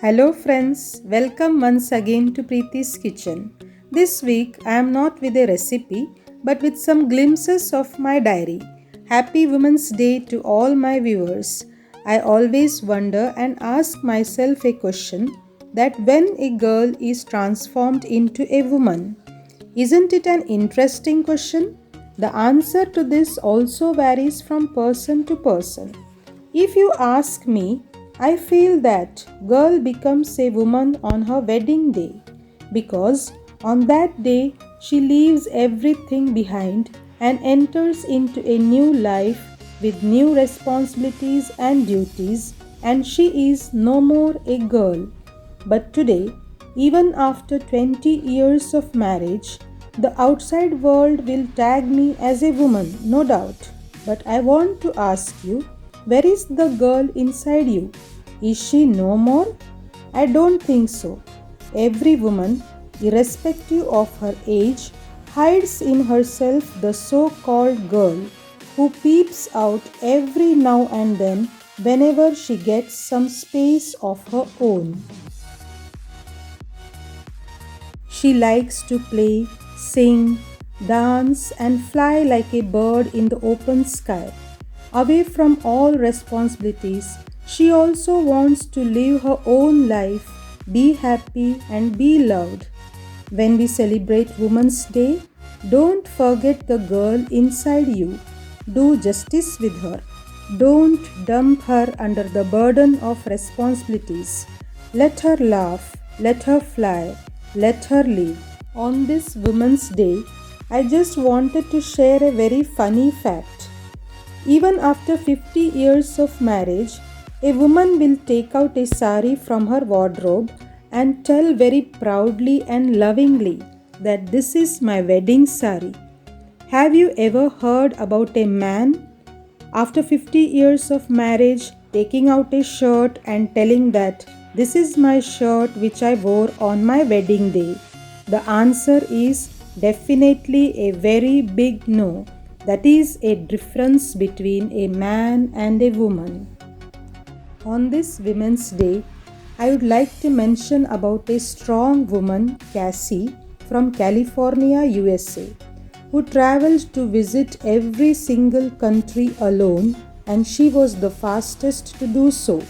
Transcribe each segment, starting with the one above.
Hello friends, welcome once again to Preeti's Kitchen. This week I am not with a recipe but with some glimpses of my diary. Happy Women's Day to all my viewers. I always wonder and ask myself a question that when a girl is transformed into a woman, isn't it an interesting question? The answer to this also varies from person to person. If you ask me, I feel that girl becomes a woman on her wedding day because on that day she leaves everything behind and enters into a new life with new responsibilities and duties, and she is no more a girl. But today, even after 20 years of marriage, the outside world will tag me as a woman, no doubt. But I want to ask you, where is the girl inside you? Is she no more? I don't think so. Every woman, irrespective of her age, hides in herself the so called girl who peeps out every now and then whenever she gets some space of her own. She likes to play, sing, dance, and fly like a bird in the open sky. Away from all responsibilities, she also wants to live her own life, be happy, and be loved. When we celebrate Women's Day, don't forget the girl inside you. Do justice with her. Don't dump her under the burden of responsibilities. Let her laugh, let her fly, let her live. On this Women's Day, I just wanted to share a very funny fact. Even after 50 years of marriage, a woman will take out a sari from her wardrobe and tell very proudly and lovingly that this is my wedding sari. Have you ever heard about a man after 50 years of marriage taking out a shirt and telling that this is my shirt which I wore on my wedding day? The answer is definitely a very big no. That is a difference between a man and a woman. On this Women's Day, I would like to mention about a strong woman, Cassie, from California, USA, who traveled to visit every single country alone, and she was the fastest to do so.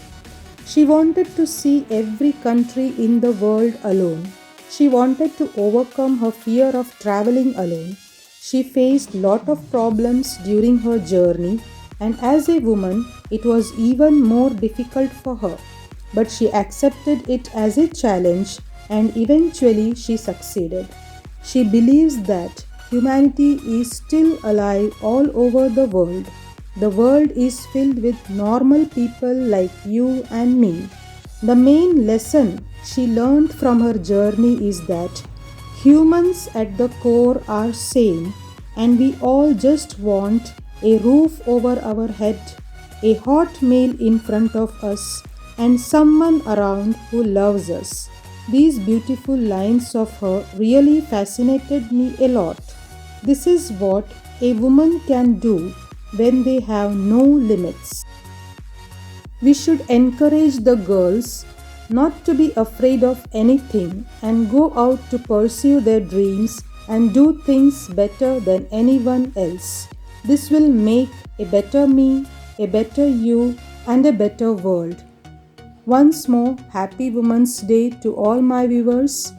She wanted to see every country in the world alone. She wanted to overcome her fear of traveling alone. She faced lot of problems during her journey, and as a woman it was even more difficult for her. But she accepted it as a challenge and eventually she succeeded. She believes that humanity is still alive all over the world. The world is filled with normal people like you and me. The main lesson she learned from her journey is that humans at the core are same, and we all just want a roof over our head, a hot meal in front of us, and someone around who loves us. These beautiful lines of her really fascinated me a lot. This is what a woman can do when they have no limits. We should encourage the girls not to be afraid of anything and go out to pursue their dreams and do things better than anyone else. This will make a better me, a better you, and a better world. Once more, Happy Women's Day to all my viewers.